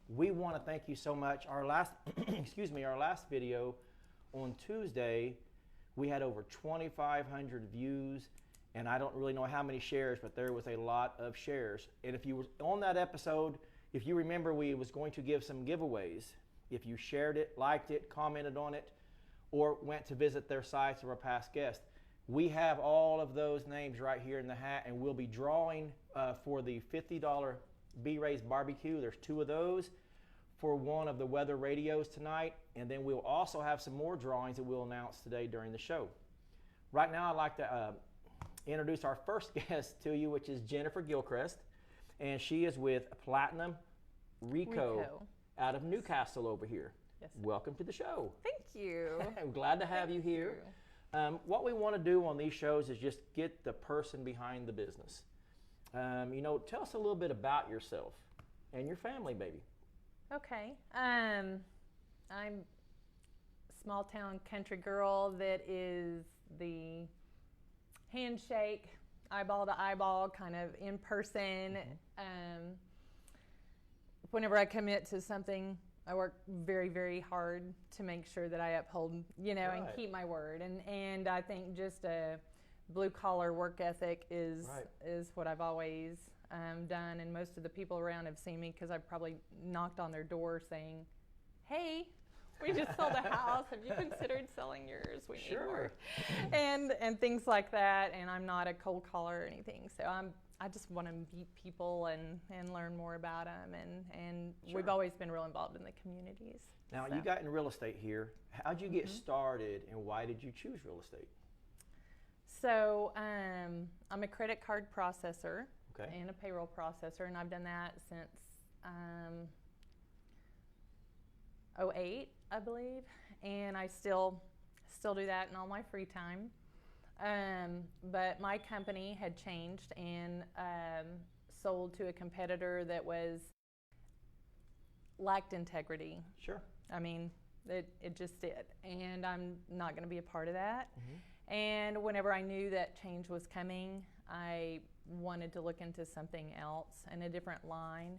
We want to thank you so much. Our last, our last video on Tuesday, we had over 2,500 views, and I don't really know how many shares, but there was a lot of shares. And if you were on that episode, if you remember, we was going to give some giveaways. If you shared it, liked it, commented on it, or went to visit their sites of our past guests, we have all of those names right here in the hat, and we'll be drawing for the $50 B-Rays barbecue. There's 2 of those for one of the weather radios tonight, and then we'll also have some more drawings that we'll announce today during the show. Right now, I'd like to introduce our first guest to you, which is Jennifer Gilchrest, and she is with Platinum Rico out of Newcastle over here. Yes. Welcome to the show. Thank you. I'm glad to have you here. What we want to do on these shows is just get the person behind the business. Tell us a little bit about yourself and your family, baby. Okay. I'm a small town country girl that is the handshake, eyeball to eyeball, kind of in person. Whenever I commit to something, I work very, very hard to make sure that I uphold, and keep my word. And I think just a blue collar work ethic is what I've always done. And most of the people around have seen me because I've probably knocked on their door saying, "Hey, we just sold a house. Have you considered selling yours? We need more." And things like that. And I'm not a cold caller or anything. So I just want to meet people and learn more about them. And we've always been real involved in the communities. Now, you got in real estate here. How'd you get started, and why did you choose real estate? So I'm a credit card processor and a payroll processor, and I've done that since 2008, I believe. And I still do that in all my free time. But my company had changed and sold to a competitor that lacked integrity. Sure. I mean, it just did. And I'm not going to be a part of that. And whenever I knew that change was coming, I wanted to look into something else and a different line.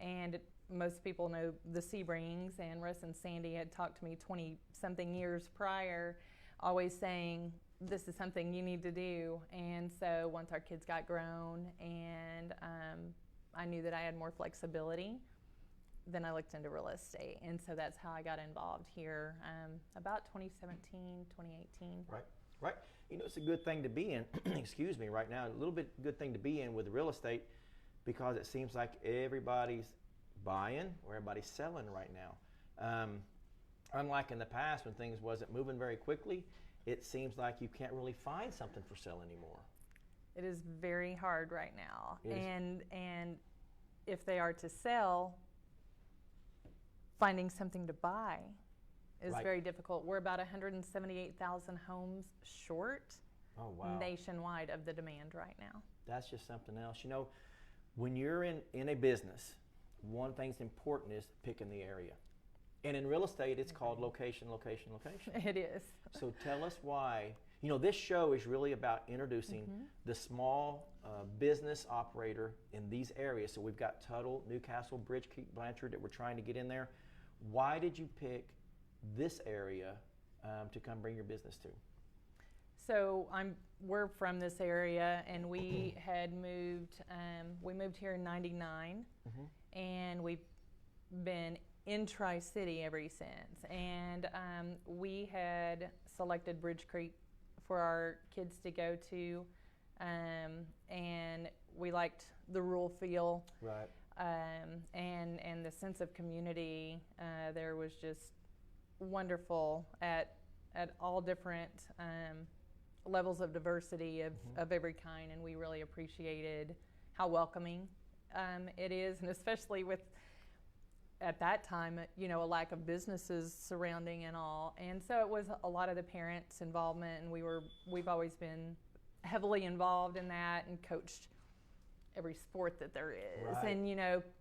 And most people know the Sebrings, and Russ and Sandy had talked to me 20-something years prior, always saying, "This is something you need to do." And so once our kids got grown and I knew that I had more flexibility, then I looked into real estate. And so that's how I got involved here about 2017, 2018. Right. It's a good thing to be in, right now, a little bit good thing to be in with real estate, because it seems like everybody's buying or everybody's selling right now. Unlike in the past when things wasn't moving very quickly, it seems like you can't really find something for sale anymore. It is very hard right now. And if they are to sell, finding something to buy is very difficult. We're about 178,000 homes short nationwide of the demand right now. That's just something else. When you're in a business, one thing's important is picking the area. And in real estate, it's called location. It is. So tell us why. This show is really about introducing the small business operator in these areas. So we've got Tuttle, Newcastle, Bridge Creek, Blanchard that we're trying to get in there. Why did you pick this area to come bring your business to? So we're from this area, and we had moved. We moved here in '99, and we've been in Tri-City ever since. And we had selected Bridge Creek for our kids to go to, and we liked the rural feel. Right. And the sense of community there was just wonderful at all different levels of diversity of every kind, and we really appreciated how welcoming it is, and especially with, at that time, a lack of businesses surrounding and all. And so it was a lot of the parents' involvement, and we've always been heavily involved in that and coached every sport that there is,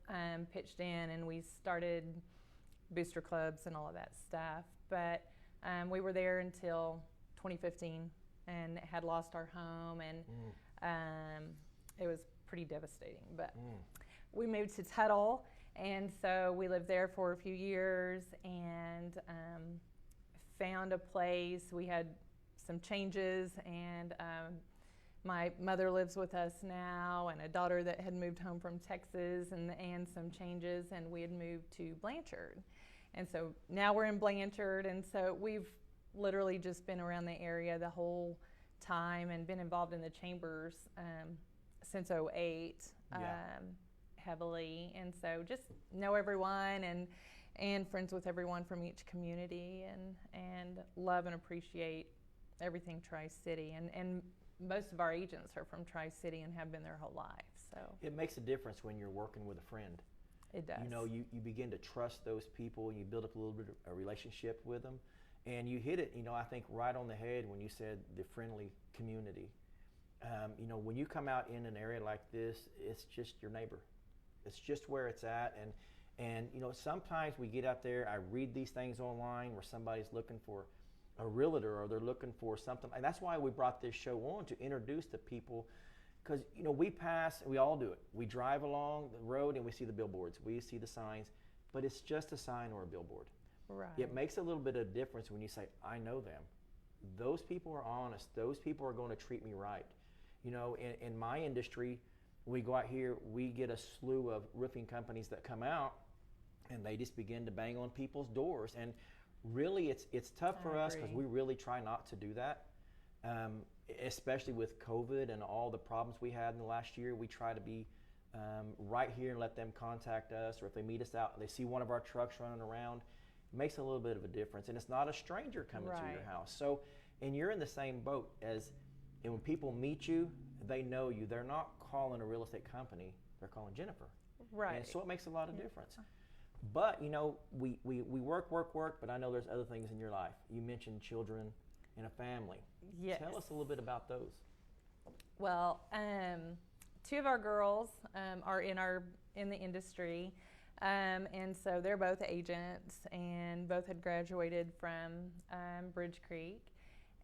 and pitched in, and we started booster clubs and all of that stuff. But we were there until 2015 and had lost our home, and it was pretty devastating. But we moved to Tuttle, And so we lived there for a few years and found a place. We had some changes, and my mother lives with us now, and a daughter that had moved home from Texas, and some changes, and we had moved to Blanchard. And so now we're in Blanchard, and so we've literally just been around the area the whole time and been involved in the chambers since '08. Heavily, and so just know everyone and friends with everyone from each community, and love and appreciate everything Tri-City, and most of our agents are from Tri-City and have been their whole life. So it makes a difference when you're working with a friend. It does. You know, you begin to trust those people, and you build up a little bit of a relationship with them, and you hit it, you know, I think right on the head when you said the friendly community. You know, when you come out in an area like this, it's just your neighbor. It's just where it's at, and you know, sometimes we get out there, I read these things online where somebody's looking for a realtor or they're looking for something, and that's why we brought this show on, to introduce the people, because you know, we pass, we all do it. We drive along the road and we see the billboards, we see the signs, but it's just a sign or a billboard. Right. It makes a little bit of difference when you say, I know them. Those people are honest. Those people are going to treat me right. You know, in my industry, we go out here, we get a slew of roofing companies that come out, and they just begin to bang on people's doors. And really, it's tough for us, because we really try not to do that, especially with COVID and all the problems we had in the last year. We try to be right here and let them contact us, or if they meet us out, they see one of our trucks running around, it makes a little bit of a difference. And it's not a stranger coming to your house. So, and you're in the same boat as, and when people meet you, they know you. They're not calling a real estate company, they're calling Jennifer. Right. And so it makes a lot of difference. But, you know, we work, but I know there's other things in your life. You mentioned children and a family. Yes. Tell us a little bit about those. Well, two of our girls are in the industry, and so they're both agents, and both had graduated from Bridge Creek.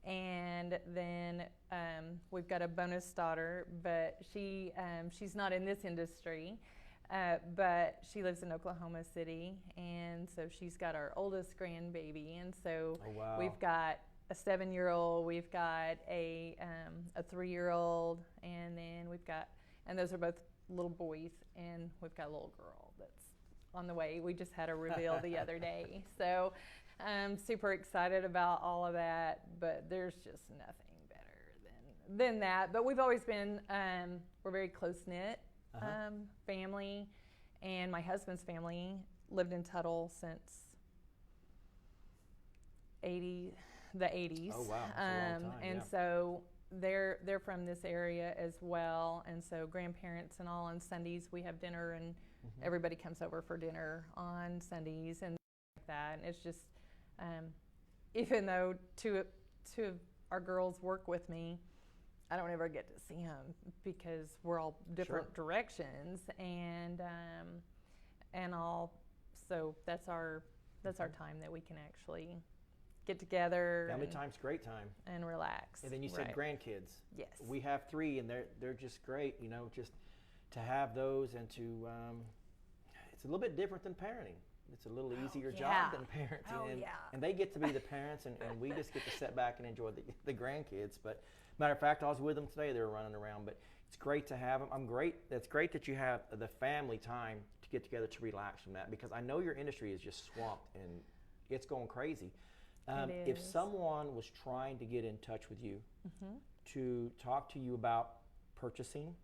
And then we've got a bonus daughter, but she's not in this industry, but she lives in Oklahoma City, and so she's got our oldest grandbaby. And so we've got a 7-year-old, we've got a 3-year-old, and then and those are both little boys, and we've got a little girl that's on the way. We just had a reveal the other day. So I'm super excited about all of that, but there's just nothing better than that. But we've always been, we're very close-knit family, and my husband's family lived in Tuttle since the 80s. Oh, wow. That's a long time. And so they're from this area as well, and so grandparents and all on Sundays we have dinner, and everybody comes over for dinner on Sundays and like that. And it's just, even though two of our girls work with me, I don't ever get to see them because we're all different directions, and all. So that's our time that we can actually get together. Family time's great time. And relax. And then you said grandkids. Yes. We have 3, and they're just great. You know, just to have those, and to it's a little bit different than parenting. It's a little easier job than parenting, and they get to be the parents, and we just get to sit back and enjoy the grandkids. But matter of fact, I was with them today. They were running around, but it's great to have them. That's great that you have the family time to get together to relax from that, because I know your industry is just swamped and it's going crazy. If someone was trying to get in touch with you to talk to you about purchasing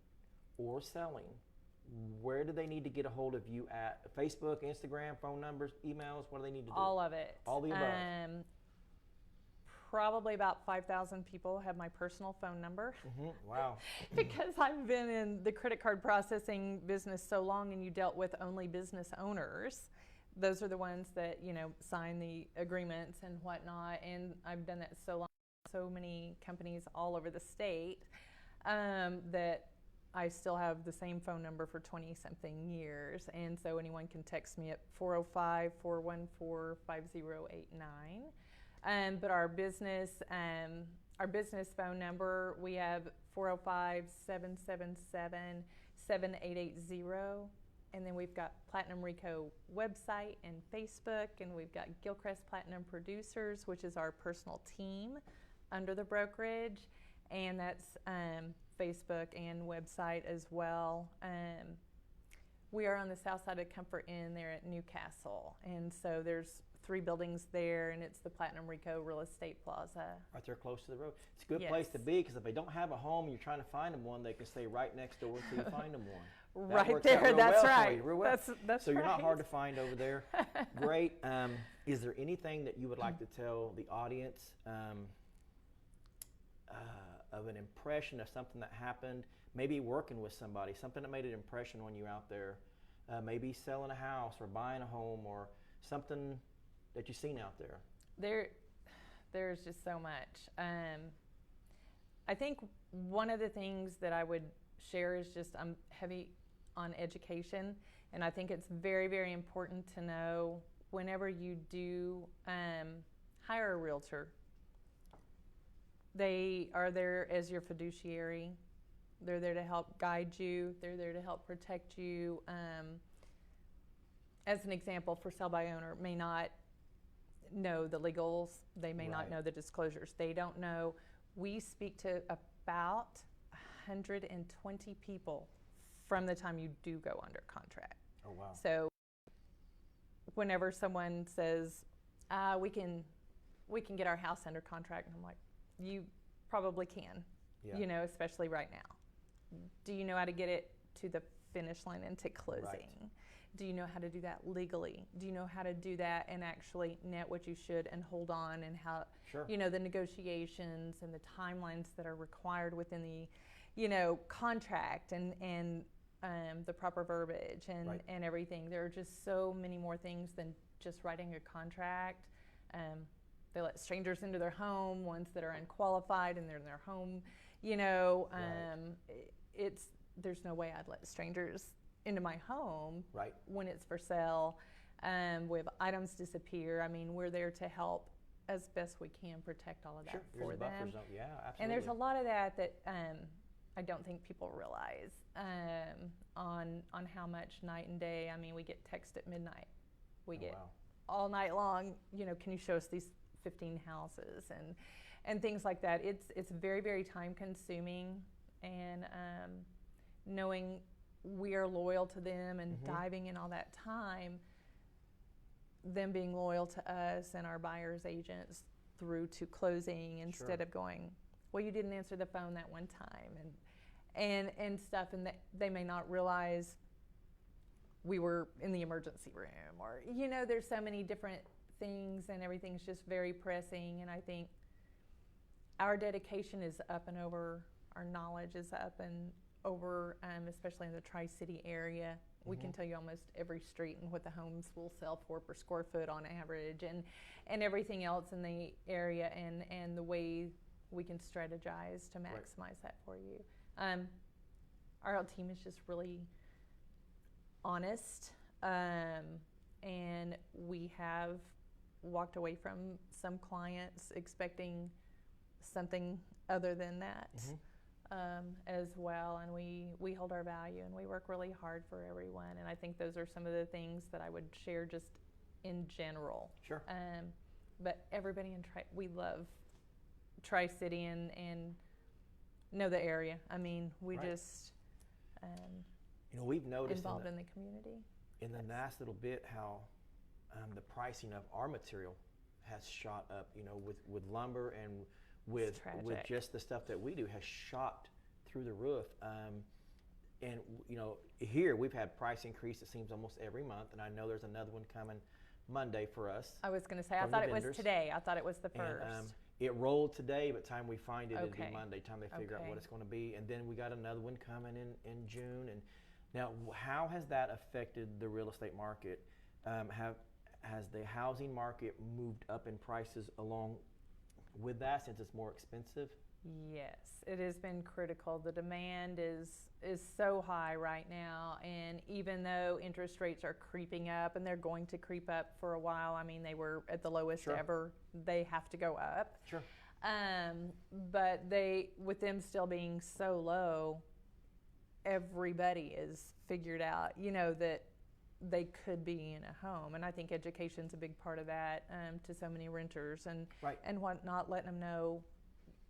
or selling, where do they need to get a hold of you at? Facebook, Instagram, phone numbers, emails? What do they need to do? All of it. All the above. Probably about 5,000 people have my personal phone number. Wow. Because I've been in the credit card processing business so long, and you dealt with only business owners. Those are the ones that, you know, sign the agreements and whatnot. And I've done that so long, so many companies all over the state, that I still have the same phone number for 20-something years. And so anyone can text me at 405-414-5089. But our business phone number, we have 405-777-7880. And then we've got Platinum Rico website and Facebook, and we've got Gilchrest Platinum Producers, which is our personal team under the brokerage, and that's Facebook and website as well. We are on the south side of Comfort Inn there at Newcastle, and so there's 3 buildings there, and it's the Platinum Rico Real Estate Plaza. Right there close to the road. It's a good Yes. place to be, because if they don't have a home and you're trying to find them one, they can stay right next door until you find them one. That Right works out there, real that's well for right. you, real well. That's So you're not right. hard to find over there. Great. Is there anything that you would like to tell the audience of an impression of something that happened, maybe working with somebody, something that made an impression when you're out there, maybe selling a house or buying a home, or something that you've seen out there? There's just so much. I think one of the things that I would share is just I'm heavy on education, and I think it's very, very important to know whenever you do hire a realtor, they are there as your fiduciary. They're there to help guide you. They're there to help protect you. As an example, for sale by owner, may not know the legals. They may not Right. know the disclosures. They don't know. We speak to about 120 people from the time you do go under contract. Oh, wow. So whenever someone says, we can get our house under contract, and I'm like, you probably can, Yeah. especially right now. Do you know how to get it to the finish line and to closing? Right. Do you know how to do that legally? Do you know how to do that and actually net what you should and hold on, and how, Sure. the negotiations and the timelines that are required within the, contract and the proper verbiage and, Right. and everything. There are just so many more things than just writing a contract. They let strangers into their home, ones that are unqualified and they're in their home. There's no way I'd let strangers into my home Right. when it's for sale. We have items disappear. I mean, we're there to help as best we can protect all of that Sure. for There's a buffer them. zone. Yeah, absolutely. And there's a lot of that I don't think people realize on how much night and day. I mean, we get text at midnight. We get wow. all night long. Can you show us these 15 houses and things like that? It's very, very time consuming, and knowing we are loyal to them and Mhm. diving in all that time, them being loyal to us and our buyers agents through to closing, instead Sure. of going, well, you didn't answer the phone that one time and stuff, and they may not realize we were in the emergency room, or there's so many different things, and everything's just very pressing. And I think our dedication is up and over, our knowledge is up and over, especially in the Tri-City area. We can Mhm. tell you almost every street and what the homes will sell for per square foot on average, and everything else in the area, and the way we can strategize to Right. maximize that for you. Our whole team is just really honest, and we have walked away from some clients expecting something other than that. Mhm. As well, and we hold our value, and we work really hard for everyone, and I think those are some of the things that I would share just in general. Sure. But everybody we love Tri-City and know the area. I mean, we Right. just We've noticed involved in the community. in the last little bit how the pricing of our material has shot up, with lumber and with tragic. just the stuff that we do has shot through the roof. And here we've had price increase, it seems, almost every month, and I know there's another one coming Monday for us. I was going to say, I From the thought it was vendors. today. I thought it was the first. And it rolled today, but time we find it, it'll be Okay. Monday. Time they figure out Okay. what it's going to be, and then we got another one coming in June. And now, how has that affected the real estate market? Has the housing market moved up in prices along with that, since it's more expensive? Yes, it has been critical. The demand is so high right now, and even though interest rates are creeping up, and they're going to creep up for a while, I mean, they were at the lowest Sure. ever, they have to go up. Sure. But with them still being so low, everybody is figured out, that they could be in a home. And I think education's a big part of that, to so many renters and Right. and whatnot, letting them know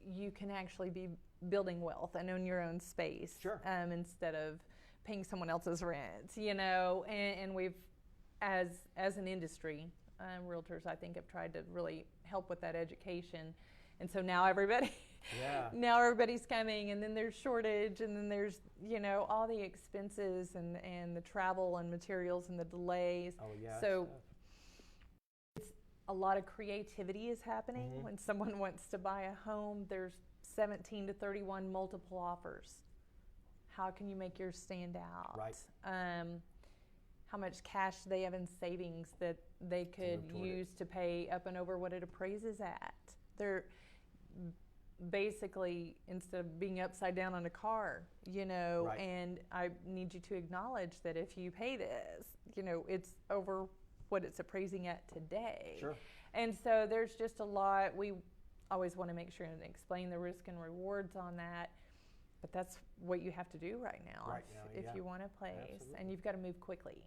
you can actually be building wealth and own your own space, Sure. Instead of paying someone else's rent, and we've, as an industry, realtors, I think, have tried to really help with that education. And so now Yeah. now everybody's coming, and then there's shortage, and then there's, all the expenses and the travel and materials and the delays. Oh, yeah. So a lot of creativity is happening. When someone wants to buy a home, there's 17 to 31 multiple offers. How can you make yours stand out? Right. How much cash do they have in savings that they could use to pay up and over what it appraises at? They're basically, instead of being upside down on a car, Right. and I need you to acknowledge that if you pay this, it's over what it's appraising at today. Sure. And so there's just a lot. We always want to make sure and explain the risk and rewards on that. But that's what you have to do right now, if you want a place. Absolutely. And you've got to move quickly.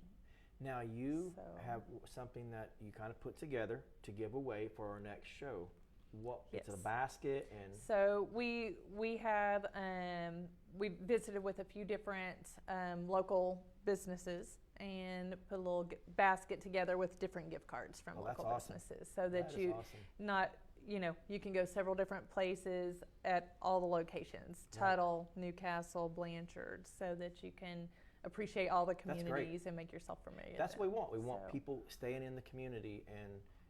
Now you have something that you kind of put together to give away for our next show. It's a basket, and so we have we visited with a few different local businesses and put a little basket together with different gift cards from local businesses, so that you not you can go several different places at all the locations, Tuttle, Newcastle, Blanchard, so that you can appreciate all the communities and make yourself familiar. That's what we want. We want people staying in the community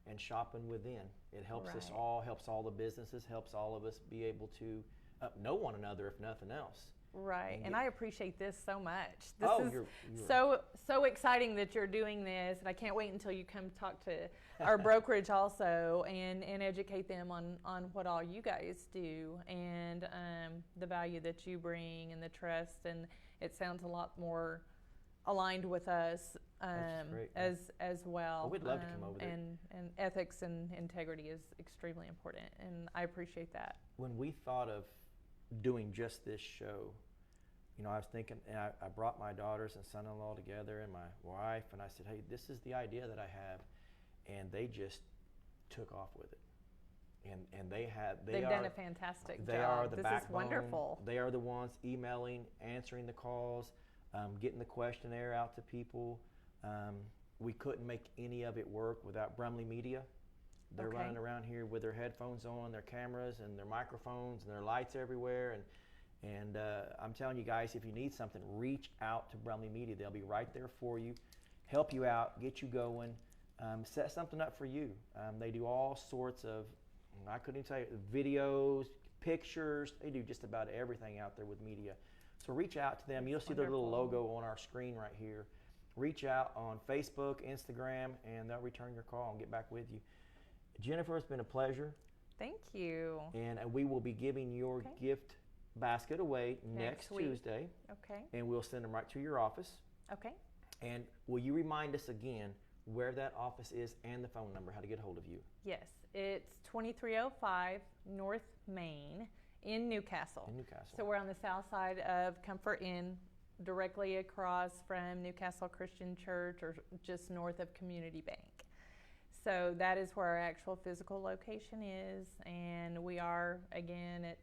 and shopping within. It helps us all, helps all the businesses, helps all of us be able to know one another, if nothing else. Right, and I appreciate this so much. This is you're so exciting that you're doing this, and I can't wait until you come talk to our brokerage also and educate them on what all you guys do and the value that you bring and the trust, and it sounds a lot more aligned with us as well. We'd love to come over there. And ethics and integrity is extremely important, and I appreciate that. When we thought of doing just this show, I was thinking, and I brought my daughters and son-in-law together and my wife, and I said, hey, this is the idea that I have, and they just took off with it. And they've done a fantastic job. They are the backbone. This is wonderful. They are the ones emailing, answering the calls, getting the questionnaire out to people. We couldn't make any of it work without Brumley Media. They're running around here with their headphones on, their cameras and their microphones and their lights everywhere. And I'm telling you guys, if you need something, reach out to Brumley Media. They'll be right there for you, help you out, get you going, set something up for you. They do all sorts of, I couldn't even tell you, videos, pictures. They do just about everything out there with media. So reach out to them. You'll see their little logo on our screen right here. Reach out on Facebook, Instagram, and they'll return your call and get back with you. Jennifer, it's been a pleasure. Thank you. And we will be giving your gift basket away next Tuesday. Okay. And we'll send them right to your office. Okay. And will you remind us again where that office is and the phone number, how to get a hold of you? Yes, it's 2305 North Main in Newcastle. So we're on the south side of Comfort Inn, directly across from Newcastle Christian Church, or just north of Community Bank. So that is where our actual physical location is, and we are, again, at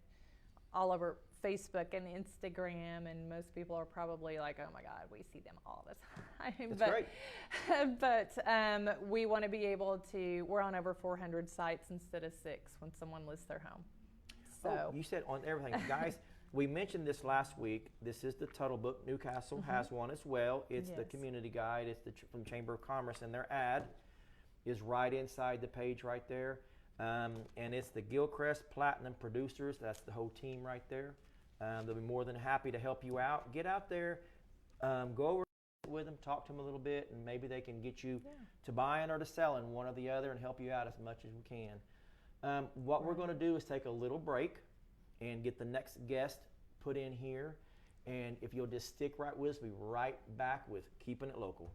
all over Facebook and Instagram, and most people are probably like, oh my God, we see them all the time. That's great. But we want to be able to, we're on over 400 sites instead of 6 when someone lists their home. So you said on everything. Guys, we mentioned this last week. This is the Tuttle book. Newcastle has one as well. It's the community guide. It's from Chamber of Commerce, and their ad is right inside the page right there. And it's the Gilchrest Platinum Producers. That's the whole team right there. They'll be more than happy to help you out. Get out there, go over with them, talk to them a little bit, and maybe they can get you to buying or to selling, one or the other, and help you out as much as we can. What we're going to do is take a little break and get the next guest put in here. And if you'll just stick right with us, we'll be right back with Keeping It Local.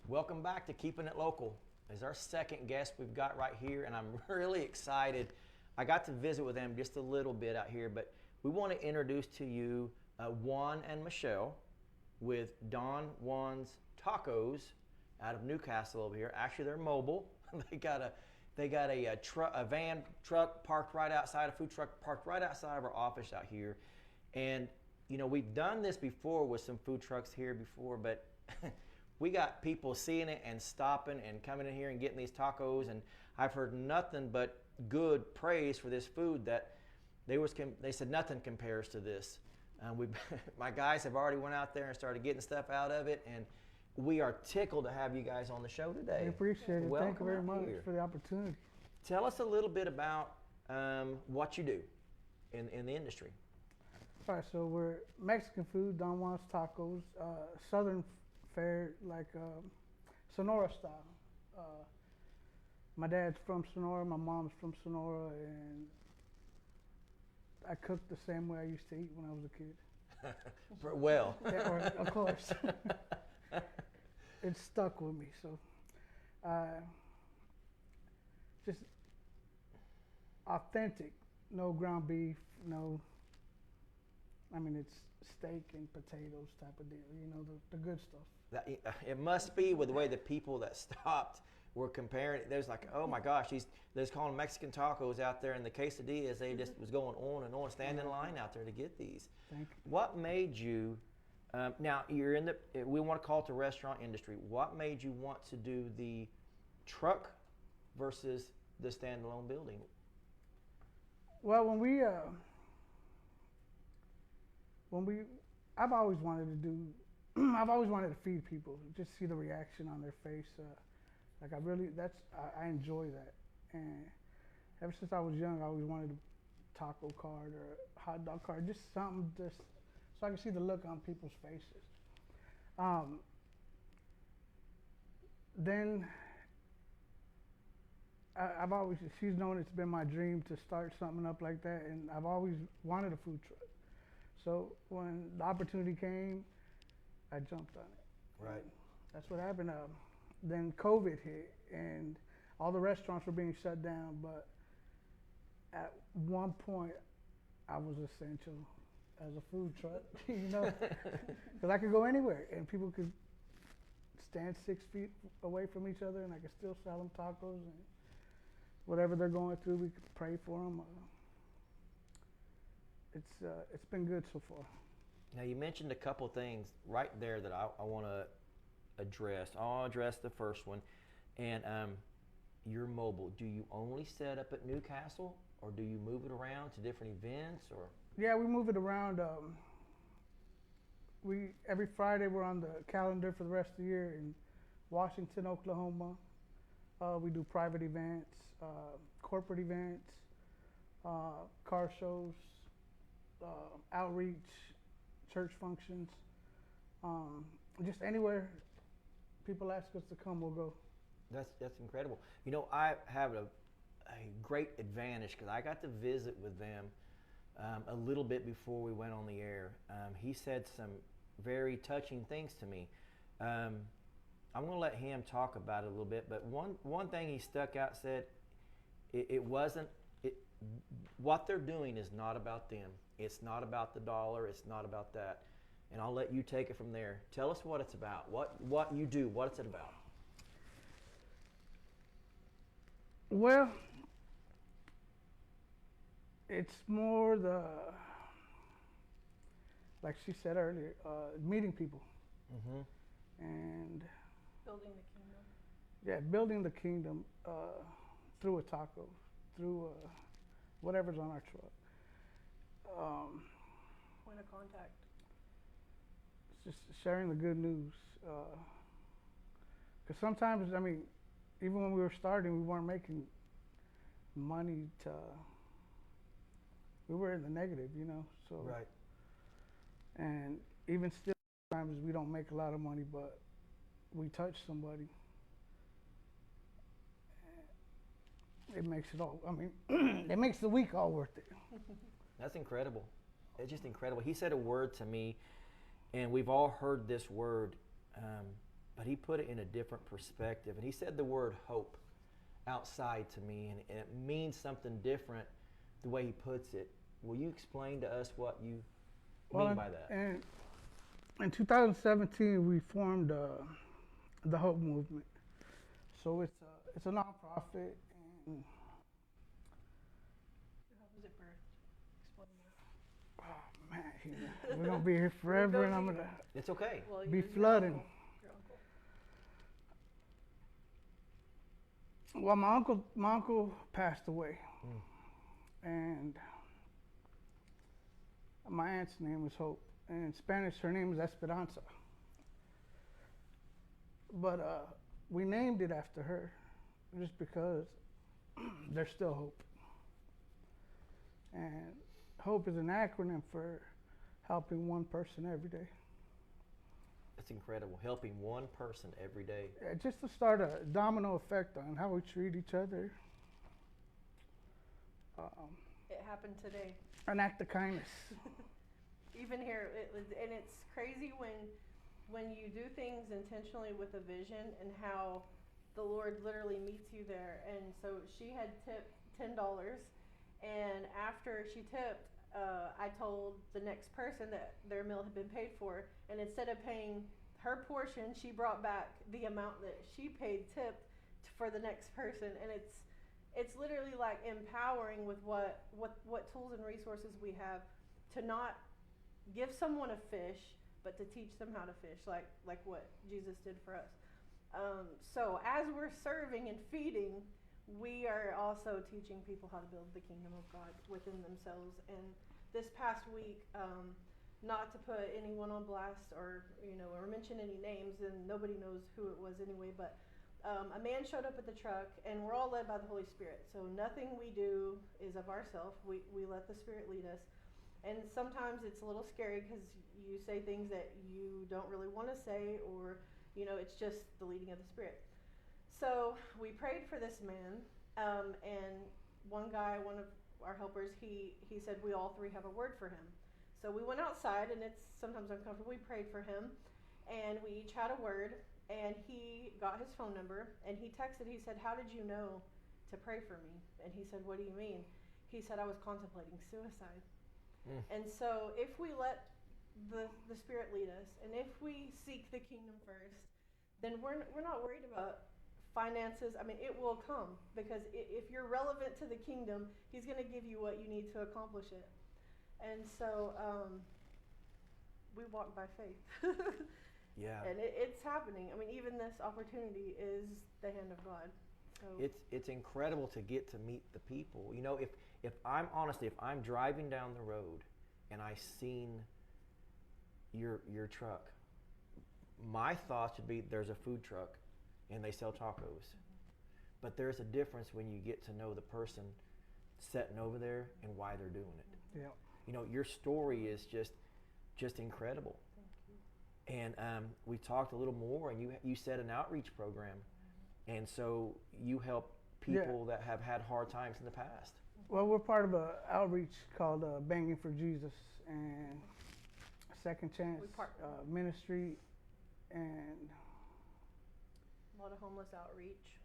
Welcome back to Keeping It Local. As our second guest we've got right here, and I'm really excited. I got to visit with them just a little bit out here, but we want to introduce to you Juan and Michelle with Juans Tacos out of Newcastle over here. Actually, they're mobile. They got a van truck parked right outside, a food truck parked right outside of our office out here. And you know, we've done this before with some food trucks here before, but we got people seeing it and stopping and coming in here and getting these tacos, and I've heard nothing but good praise for this food. That they said nothing compares to this. My guys have already went out there and started getting stuff out of it, and we are tickled to have you guys on the show today. I appreciate it. Welcome Thank you very much here. for the opportunity. Tell us a little bit about what you do in the industry. All right, so we're Mexican food, Juans Tacos, Southern fare, like Sonora style. My dad's from Sonora, my mom's from Sonora, and I cook the same way I used to eat when I was a kid. Well. Yeah, of course. It stuck with me, so just authentic, no ground beef, it's steak and potatoes type of deal, the good stuff. It must be with the way the people that stopped were comparing it. There's like, oh my gosh, they're calling Mexican tacos out there, and the quesadillas, they just was going on and on, standing in line out there to get these. Thank you. What made you, now you're in we want to call it the restaurant industry. What made you want to do the truck versus the standalone building? Well, I've always wanted to do, I've always wanted to feed people, just see the reaction on their face. I enjoy that. And ever since I was young, I always wanted a taco cart or a hot dog cart, just something so I can see the look on people's faces. Then she's known it's been my dream to start something up like that, and I've always wanted a food truck. So when the opportunity came, I jumped on it. Right. And that's what happened. Then COVID hit, and all the restaurants were being shut down, but at one point, I was essential as a food truck, because I could go anywhere, and people could stand 6 feet away from each other, and I could still sell them tacos, and whatever they're going through, we could pray for them. It's been good so far. Now you mentioned a couple things right there that I want to address. I'll address the first one, and you're mobile. Do you only set up at Newcastle, or do you move it around to different events, or? Yeah, we move it around. Every Friday we're on the calendar for the rest of the year in Washington, Oklahoma. We do private events, corporate events, car shows, outreach, church functions, just anywhere people ask us to come, we'll go. That's incredible. I have a great advantage because I got to visit with them a little bit before we went on the air. He said some very touching things to me. I'm going to let him talk about it a little bit, but one thing he stuck out, said what they're doing is not about them. It's not about the dollar. It's not about that. And I'll let you take it from there. Tell us what it's about. What you do. What's it about? Well, it's more like she said earlier, meeting people. Mm-hmm. And Building the kingdom. Yeah, building the kingdom through a taco, through whatever's on our truck. Point of contact. It's just sharing the good news. Because sometimes, even when we were starting, we weren't making money we were in the negative, so. Right. And even still, sometimes we don't make a lot of money, but we touch somebody. It makes it all, it makes the week all worth it. That's incredible. It's just incredible. He said a word to me, and we've all heard this word, but he put it in a different perspective. And he said the word hope outside to me, and it means something different the way he puts it. Will you explain to us what you mean by that? In 2017, we formed the Hope Movement. So it's a nonprofit. And How was it birthed? Explain that. oh man, we're gonna be here forever, and I'm gonna It's okay. Well, be your flooding. uncle. Your uncle. Well, my uncle passed away, and my aunt's name was Hope. And in Spanish, her name is Esperanza. But we named it after her, just because there's still hope. And hope is an acronym for helping one person every day. That's incredible. Helping one person every day. Yeah, just to start a domino effect on how we treat each other. It happened today. An act of kindness. Even here, and it's crazy when you do things intentionally with a vision and how the Lord literally meets you there. And so she had tipped $10, and after she tipped, I told the next person that their meal had been paid for, and instead of paying her portion, she brought back the amount that she paid tipped for the next person. And it's literally like empowering with what tools and resources we have to not give someone a fish, but to teach them how to fish, like what Jesus did for us. So as we're serving and feeding, we are also teaching people how to build the kingdom of God within themselves. And this past week, not to put anyone on blast or mention any names, and nobody knows who it was anyway, but a man showed up at the truck, and we're all led by the Holy Spirit. So nothing we do is of ourselves. We let the Spirit lead us. And sometimes it's a little scary because you say things that you don't really want to say, or it's just the leading of the Spirit. So we prayed for this man, and one of our helpers, he said we all three have a word for him. So we went outside, and it's sometimes uncomfortable. We prayed for him, and we each had a word, and he got his phone number, and he texted. He said, "How did you know to pray for me?" And he said, "What do you mean?" He said, "I was contemplating suicide." And so if we let the Spirit lead us, and if we seek the kingdom first, then we're not worried about finances. I mean, it will come, because if you're relevant to the kingdom, he's going to give you what you need to accomplish it. And so we walk by faith. Yeah. And it's happening. I mean, even this opportunity is the hand of God. So It's incredible to get to meet the people. If I'm driving down the road and I seen your truck, my thoughts would be there's a food truck and they sell tacos. But there's a difference when you get to know the person sitting over there and why they're doing it. Yeah. Your story is just incredible. And we talked a little more, and you said an outreach program, and so you help people that have had hard times in the past. Well, we're part of an outreach called Banging for Jesus and Second Chance Ministry, and a lot of homeless outreach.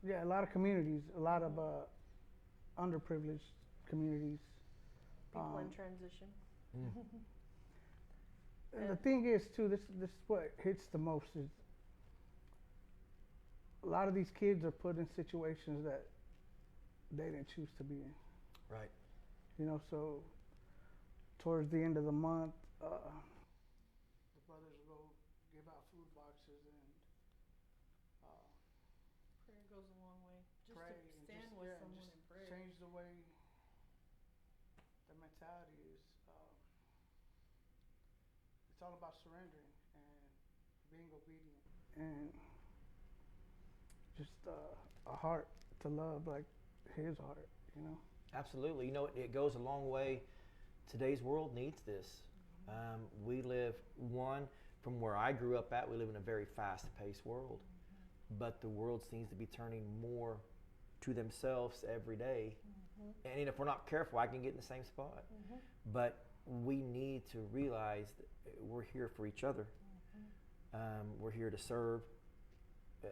Yeah, a lot of communities, a lot of underprivileged communities. People in transition. And the thing is, too, this is what hits the most, is a lot of these kids are put in situations that they didn't choose to be in. Right. So towards the end of the month, the brothers will go give out food boxes, and Prayer goes a long way. Just pray to and stand just, with and someone just in prayer. change the way the mentality is. It's all about surrendering and being obedient, and just a heart to love like his heart, Absolutely. It goes a long way. Today's world needs this. We live, from where I grew up at, we live in a very fast-paced world. But the world seems to be turning more to themselves every day. And if we're not careful, I can get in the same spot. But we need to realize that we're here for each other. We're here to serve,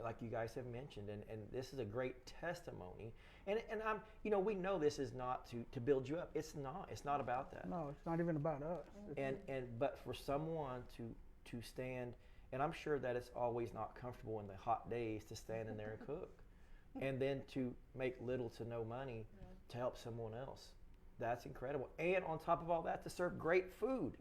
like you guys have mentioned, and this is a great testimony. And I'm, we know this is not to build you up. It's not. It's not about that. No, it's not even about us. But for someone to stand, and I'm sure that it's always not comfortable in the hot days to stand in there and cook, and then to make little to no money to help someone else. That's incredible. And on top of all that, to serve great food.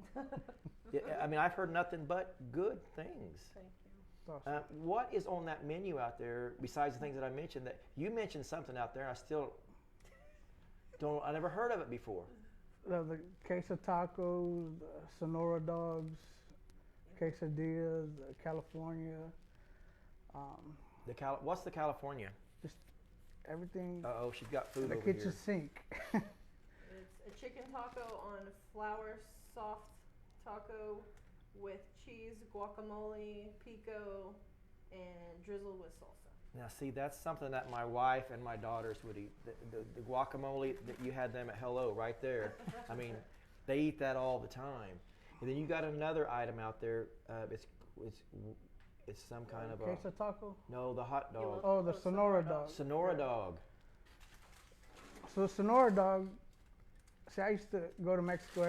I mean, I've heard nothing but good things. Thank you. Awesome. What is on that menu out there besides the things that I mentioned? That you mentioned something out there. I still don't. I never heard of it before. The queso tacos, the Sonora dogs, quesadillas, the California. What's the California? Just everything. Oh, she's got food in the over kitchen here. sink. It's a chicken taco on flour soft taco with cheese, guacamole, pico, and drizzled with salsa. Now, see, that's something that my wife and my daughters would eat. The guacamole that you had them at Hello right there. I mean, they eat that all the time. And then you got another item out there. It's some kind of a Queso taco? no, the hot dog. Oh, the Sonora dog. Sonora dog. So the Sonora dog, see, I used to go to Mexico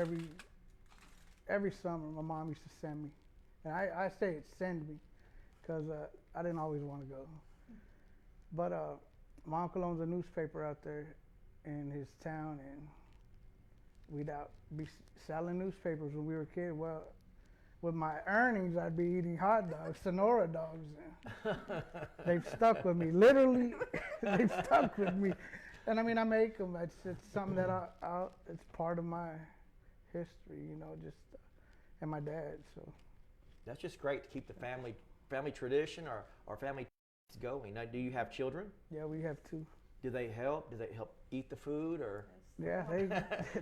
every summer. My mom used to send me. And I say it send me because I didn't always want to go. But my uncle owns a newspaper out there in his town, and we'd be selling newspapers when we were kids. Well, with my earnings, I'd be eating hot dogs, Sonora dogs. They've stuck with me. Literally, they've stuck with me. And I mean, I make them. It's something that it's part of my history, and my dad. So That's just great to keep the family tradition or family going. Now, do you have children? yeah, we have two. Do they help? Do they help eat the food or? Yeah,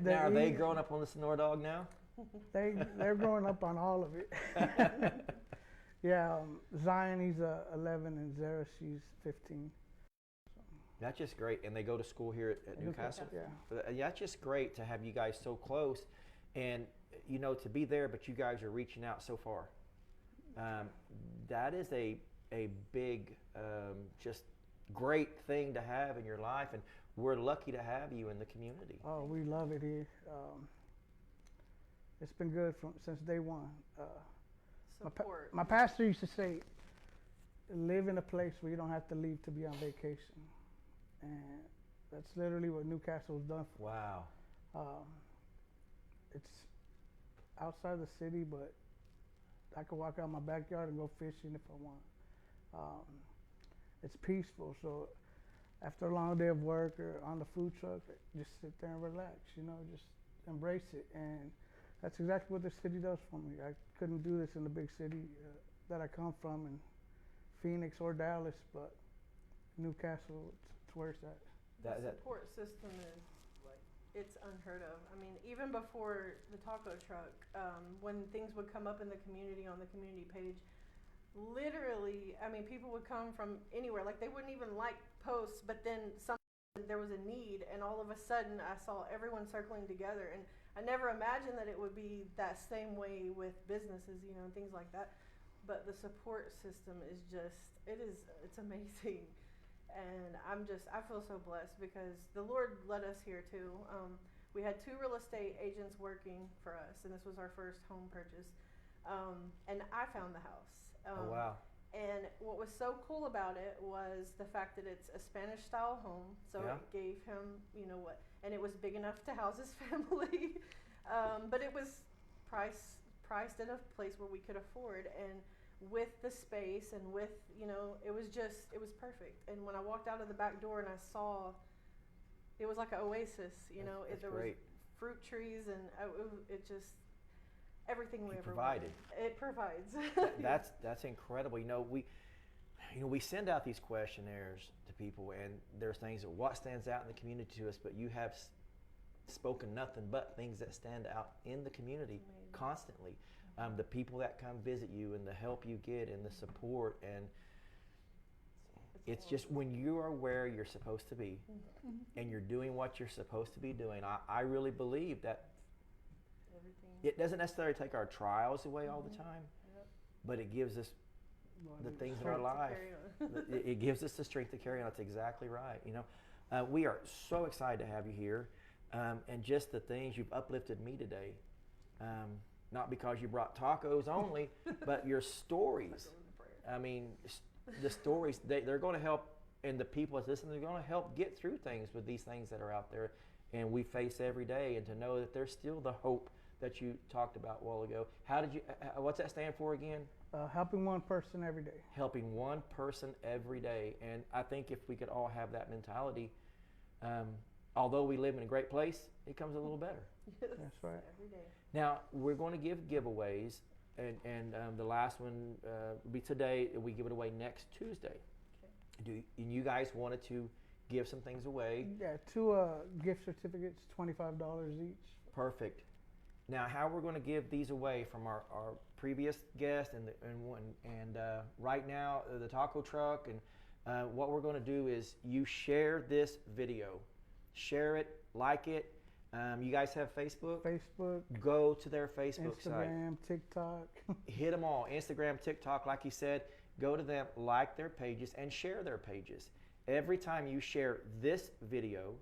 Now, are they growing up on the Sonora dog now? they're growing up on all of it. Yeah, Zion, he's 11, and Zara, she's 15. That's just great. And they go to school here at Newcastle? Yeah. That's just great to have you guys so close and, to be there, but you guys are reaching out so far. That is a big, just great thing to have in your life. And we're lucky to have you in the community. Oh, we love it here. It's been good since day one. Support. My pastor used to say, live in a place where you don't have to leave to be on vacation. And that's literally what Newcastle's done for. Wow. It's outside the city, but I can walk out my backyard and go fishing if I want. It's peaceful, so after a long day of work or on the food truck, just sit there and relax, just embrace it. And that's exactly what the city does for me. I couldn't do this in the big city that I come from, in Phoenix or Dallas, but Newcastle, it's where it's at. The support system is it's unheard of. I mean, even before the taco truck, when things would come up in the community on the community page, literally, I mean, people would come from anywhere. Like, they wouldn't even like posts, but then there was a need, and all of a sudden I saw everyone circling together, and I never imagined that it would be that same way with businesses, and things like that. But the support system is it's amazing. And I feel so blessed because the Lord led us here too. We had 2 real estate agents working for us, and this was our first home purchase. And I found the house. Oh, wow. And what was so cool about it was the fact that it's a Spanish style home. So Yeah. it gave him, and it was big enough to house his family. But it was priced at a place where we could afford. And with the space and with, it was perfect. And when I walked out of the back door and I saw, it was like an oasis, there was fruit trees and it just, everything we ever provided. wanted. It provides. That's incredible. We send out these questionnaires to people, and there's things that what stands out in the community to us, but you have spoken nothing but things that stand out in the community constantly. The people that come visit you and the help you get and the support, and it's just when you are where you're supposed to be and you're doing what you're supposed to be doing, I really believe that it doesn't necessarily take our trials away all the time, but it gives us the things in our life. It gives us the strength to carry on. That's exactly right. You know, we are so excited to have you here, and just the things you've uplifted me today. Not because you brought tacos only, but your stories. I mean, the stories, they're going to help, and the people that's listening, they're going to help get through things with these things that are out there and we face every day, and to know that there's still the hope that you talked about a while ago. What's that stand for again? Helping one person every day. Helping one person every day. And I think if we could all have that mentality, although we live in a great place, it comes a little better. Yes, that's right. Every day. Now, we're going to give giveaways, and the last one will be today. We give it away next Tuesday. Okay. And you guys wanted to give some things away. Yeah, 2 gift certificates, $25 each. Perfect. Now, how we're going to give these away from our previous guest and right now the taco truck, and what we're going to do is you share this video, share it, like it. You guys have Facebook? Facebook. Go to their Facebook site. Instagram, TikTok. Hit them all. Instagram, TikTok, like you said. Go to them, like their pages, and share their pages. Every time you share this video,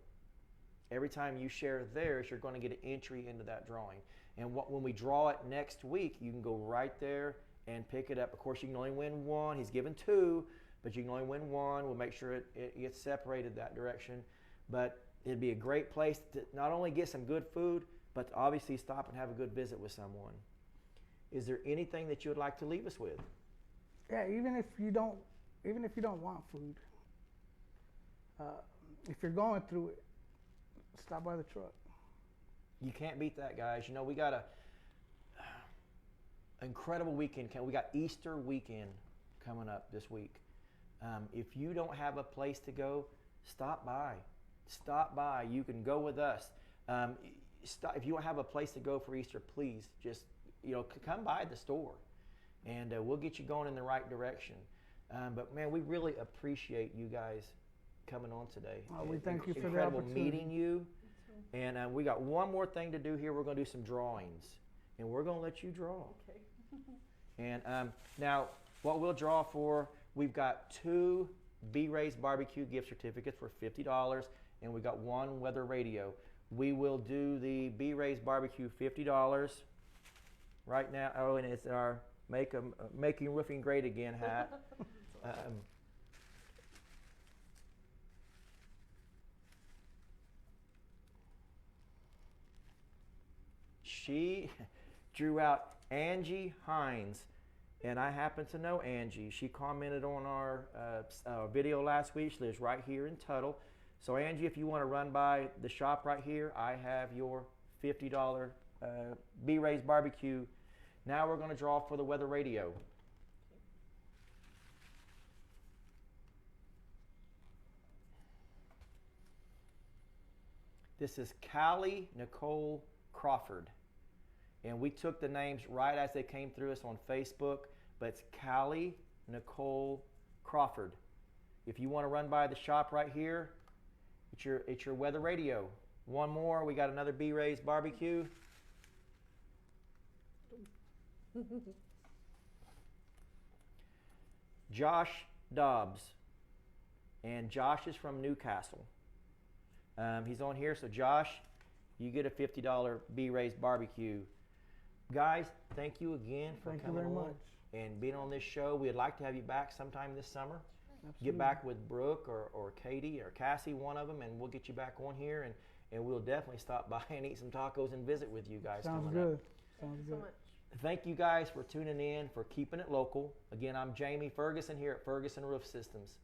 every time you share theirs, you're going to get an entry into that drawing. And when we draw it next week, you can go right there and pick it up. Of course, you can only win one. He's given 2, but you can only win one. We'll make sure it gets separated that direction. But it'd be a great place to not only get some good food, but to obviously stop and have a good visit with someone. Is there anything that you would like to leave us with? Yeah, even if you don't want food, if you're going through it, stop by the truck. You can't beat that, guys. You know, we got a incredible weekend. We got Easter weekend coming up this week. If you don't have a place to go, stop by. Stop by. You can go with us. If you don't have a place to go for Easter, please just come by the store, and we'll get you going in the right direction. But man, we really appreciate you guys coming on today. We thank you for the incredible opportunity. meeting you. And we got one more thing to do here. We're going to do some drawings, and we're going to let you draw. Okay. And now, what we'll draw for, we've got 2 B-Ray's Barbecue gift certificates for $50, and we got 1 weather radio. We will do the B-Ray's Barbecue $50 right now. Oh, and it's our Making Roofing Great Again hat. She drew out Angie Hines, and I happen to know Angie. She commented on our video last week. She lives right here in Tuttle. So Angie, if you want to run by the shop right here, I have your $50 B-Ray's Barbecue. Now we're going to draw for the weather radio. This is Callie Nicole Crawford. And we took the names right as they came through us on Facebook, but it's Callie Nicole Crawford. If you want to run by the shop right here, it's your weather radio. One more, we got another B-Ray's Barbecue. Josh Dobbs, and Josh is from Newcastle. He's on here, so Josh, you get a $50 B-Ray's Barbecue. Guys, thank you again for coming on and being on this show. We'd like to have you back sometime this summer. Absolutely. Get back with Brooke or Katie or Cassie, one of them, and we'll get you back on here, and we'll definitely stop by and eat some tacos and visit with you guys. Sounds coming good. up. Sounds Thank you good. so much. Thank you guys for tuning in, for keeping it local. Again, I'm Jamie Ferguson here at Ferguson Roof Systems.